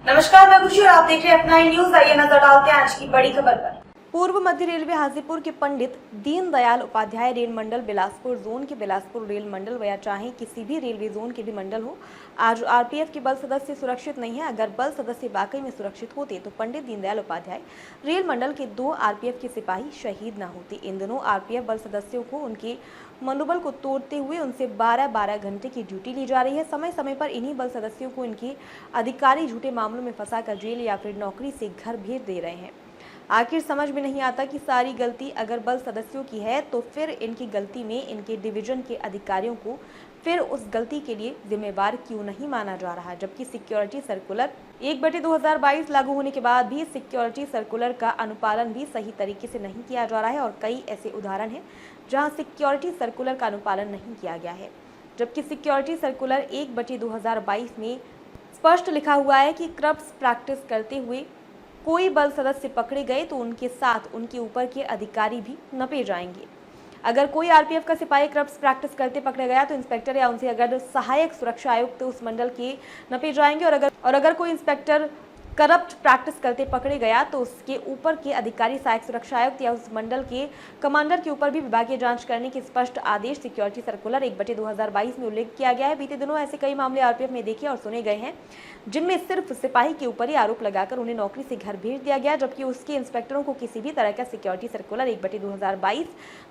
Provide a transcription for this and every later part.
नमस्कार, मैं खुशी और आप देख रहे हैं F9 न्यूज। आइए नजर डालते हैं आज की बड़ी खबर पर। पूर्व मध्य रेलवे हाजीपुर के पंडित दीनदयाल उपाध्याय रेल मंडल बिलासपुर जोन के बिलासपुर रेल मंडल व या चाहे किसी भी रेलवे जोन के भी मंडल हो, आज आरपीएफ के बल सदस्य सुरक्षित नहीं है। अगर बल सदस्य वाकई में सुरक्षित होते तो पंडित दीनदयाल उपाध्याय रेल मंडल के 2 आरपीएफ के सिपाही शहीद न होते। इन दिनों आरपीएफ बल सदस्यों को उनके मनोबल को तोड़ते हुए उनसे 12-12 घंटे की ड्यूटी ली जा रही है। समय समय पर इन्हीं बल सदस्यों को इनके अधिकारी झूठे मामलों में फंसाकर जेल या फिर नौकरी से घर भेज दे रहे हैं। आखिर समझ में नहीं आता कि सारी गलती अगर बल सदस्यों की है तो फिर इनकी गलती में इनके डिवीजन के अधिकारियों को फिर उस गलती के लिए जिम्मेवार क्यों नहीं माना जा रहा, जबकि सिक्योरिटी सर्कुलर 1/2022 लागू होने के बाद भी सिक्योरिटी सर्कुलर का अनुपालन भी सही तरीके से नहीं किया जा रहा है। और कई ऐसे उदाहरण हैं जहां सिक्योरिटी सर्कुलर का अनुपालन नहीं किया गया है, जबकि सिक्योरिटी सर्कुलर 1/2022 में स्पष्ट लिखा हुआ है कि क्रप्स प्रैक्टिस करते हुए कोई बल सदस्य पकड़े गए तो उनके साथ उनके ऊपर के अधिकारी भी नपे जाएंगे। अगर कोई आरपीएफ का सिपाही क्रप्स प्रैक्टिस करते पकड़े गया तो इंस्पेक्टर या उनसे अगर सहायक सुरक्षा आयुक्त उस मंडल के नपे जाएंगे। और अगर कोई इंस्पेक्टर करप्ट प्रैक्टिस करते पकड़े गया तो उसके ऊपर के अधिकारी सहायक सुरक्षा आयुक्त या उस मंडल के कमांडर के ऊपर भी विभागीय जांच करने के स्पष्ट आदेश सिक्योरिटी सर्कुलर 1/2022 में उल्लेख किया गया है। बीते दिनों ऐसे कई मामले आरपीएफ में देखे और सुने गए हैं जिनमें सिर्फ सिपाही के ऊपर ही आरोप लगाकर उन्हें नौकरी से घर भेज दिया गया, जबकि उसके इंस्पेक्टरों को किसी भी तरह का सिक्योरिटी सर्कुलर 1/2022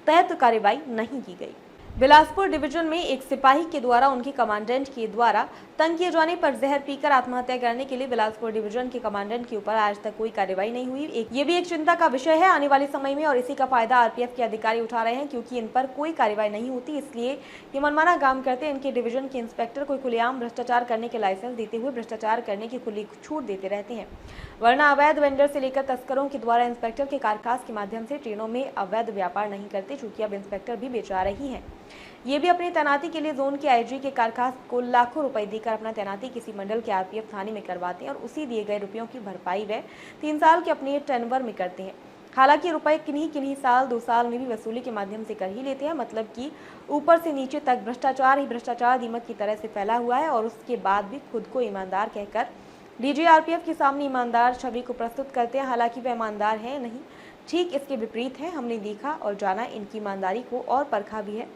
तहत कार्रवाई नहीं की गई। बिलासपुर डिवीजन में एक सिपाही के द्वारा उनके कमांडेंट के द्वारा तंग किए जाने पर जहर पीकर आत्महत्या करने के लिए बिलासपुर डिवीजन के कमांडेंट के ऊपर आज तक कोई कार्रवाई नहीं हुई। ये भी एक चिंता का विषय है आने वाले समय में, और इसी का फायदा आरपीएफ के अधिकारी उठा रहे हैं, क्योंकि इन पर कोई कार्रवाई नहीं होती। इसलिए ये मनमाना काम करते इनके डिवीजन के इंस्पेक्टर को खुलेआम भ्रष्टाचार करने के लाइसेंस देते हुए भ्रष्टाचार करने की खुली छूट देते रहते हैं, वरना अवैध वेंडर से लेकर तस्करों के द्वारा इंस्पेक्टर के कारखास के माध्यम से ट्रेनों में अवैध व्यापार नहीं करते, चूंकि अब इंस्पेक्टर भी बेचा रही हैं। ये भी अपनी तैनाती के लिए जोन के आईजी के कारखास को लाखों रुपए देकर अपना तैनाती किसी मंडल के आरपीएफ थाने में करवाते हैं और उसी दिए गए रुपयों की भरपाई वे 3 साल के अपने टर्नओवर में करते हैं। हालांकि रुपए किन्हीं साल 2 साल में भी वसूली के माध्यम से कर ही लेते हैं। मतलब कि ऊपर से नीचे तक भ्रष्टाचार ही भ्रष्टाचार दीमक की तरह से फैला हुआ है, और उसके बाद भी खुद को ईमानदार कहकर डीजी आरपीएफ के सामने ईमानदार छवि को प्रस्तुत करते हैं। हालांकि वे ईमानदार हैं नहीं, ठीक इसके विपरीत है। हमने देखा और जाना इनकी ईमानदारी को और परखा भी है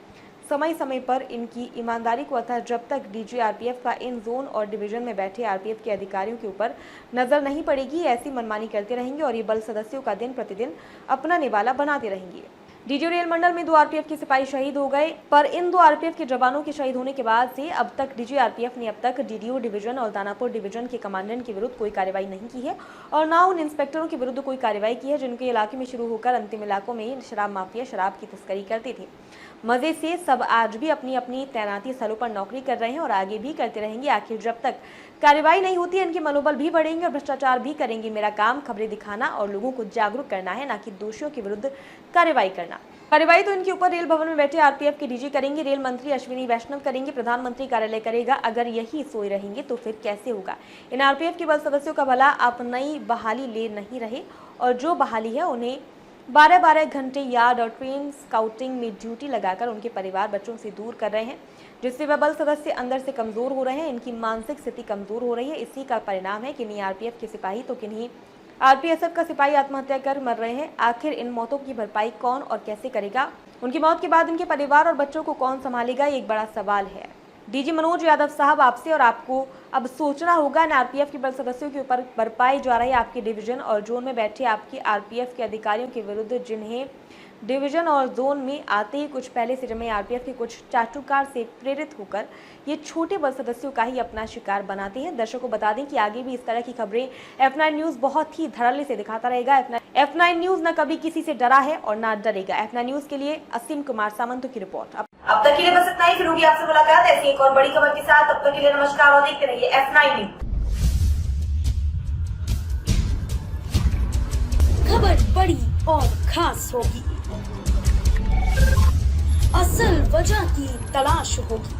समय समय पर इनकी ईमानदारी को, अतः जब तक डीजी आरपीएफ का इन जोन और डिवीजन में बैठे आरपीएफ के अधिकारियों के ऊपर नजर नहीं पड़ेगी, ऐसी मनमानी करते रहेंगे और ये बल सदस्यों का दिन प्रतिदिन अपना निवाला बनाते रहेंगे। डीजी रेल मंडल में 2 आरपीएफ के सिपाही शहीद हो गए, पर इन 2 आरपीएफ के जवानों के शहीद होने के बाद से अब तक डीजी आरपीएफ ने अब तक डीडीओ डिवीजन और दानापुर डिवीजन के कमांडेंट के विरुद्ध कोई कार्रवाई नहीं की है, और न उन इंस्पेक्टरों के विरुद्ध कोई कार्रवाई की है जिनके इलाके में शुरू होकर अंतिम इलाकों में शराब माफिया शराब की तस्करी करते थे। मजे से सब आज भी अपनी अपनी तैनाती स्थलों पर नौकरी कर रहे हैं और आगे भी करते रहेंगे। आखिर जब तक कार्रवाई नहीं होती इनके मनोबल भी बढ़ेंगे और भ्रष्टाचार भी करेंगे। मेरा काम खबरें दिखाना और लोगों को जागरूक करना है, न कि दोषियों के विरुद्ध कार्रवाई करना। कार्रवाई तो इनके ऊपर रेल भवन में बैठे आरपीएफ के डीजी करेंगे, रेल मंत्री अश्विनी वैष्णव करेंगे, प्रधानमंत्री कार्यालय करेगा। अगर यही सोए रहेंगे तो फिर कैसे होगा। इन आरपीएफ के बल सदस्यों का भला आप नई बहाली ले नहीं रहे, और जो बहाली है उन्हें 12-12 घंटे यार्ड और ट्रेन स्काउटिंग में ड्यूटी लगाकर उनके परिवार बच्चों से दूर कर रहे हैं, जिससे वह बल सदस्य अंदर से कमजोर हो रहे हैं। इनकी मानसिक स्थिति कमजोर हो रही है। इसी का परिणाम है किन्हीं आरपीएफ के सिपाही तो किन्हीं आरपीएफ का सिपाही आत्महत्या कर मर रहे हैं। आखिर इन मौतों की भरपाई कौन और कैसे करेगा? उनकी मौत के बाद इनके परिवार और बच्चों को कौन संभालेगा? ये एक बड़ा सवाल है। डीजी मनोज यादव साहब, आपसे और आपको अब सोचना होगा इन आरपीएफ के बल सदस्यों के ऊपर बरपाई जा रही है आपके डिवीजन और जोन में बैठे आपके आरपीएफ के अधिकारियों के विरुद्ध, जिन्हें डिवीजन और जोन में आते ही कुछ पहले से जमे आरपीएफ के कुछ चाटुकार से प्रेरित होकर ये छोटे बल सदस्यों का ही अपना शिकार बनाते हैं। दर्शकों को बता दें कि आगे भी इस तरह की खबरें F9 न्यूज बहुत ही धड़ल्ले से दिखाता रहेगा। F9 न्यूज न कभी किसी से डरा है और न डरेगा। F9 न्यूज के लिए असीम कुमार सामंत की रिपोर्ट। अब तक के लिए बस इतना ही, फिर होगी आपसे मुलाकात ऐसी एक और बड़ी खबर के साथ। तब तक के लिए नमस्कार और देखते रहिए F9 न्यूज। खबर बड़ी और खास होगी, असल वजह की तलाश होगी,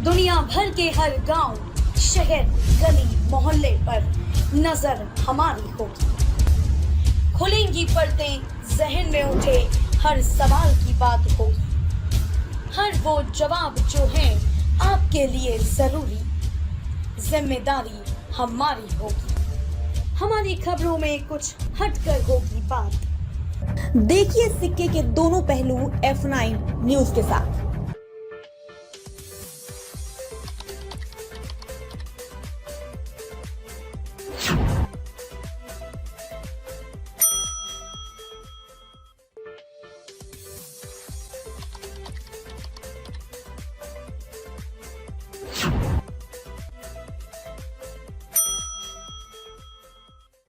दुनिया भर के हर गांव, शहर, गली, मोहल्ले पर नजर हमारी होगी। खुलेंगी पर्दें, जहन में उठे हर सवाल की बात होगी, हर वो जवाब जो है आपके लिए जरूरी। जिम्मेदारी हमारी होगी। हमारी खबरों में कुछ हटकर होगी बात। देखिए सिक्के के दोनों पहलू F9 न्यूज के साथ।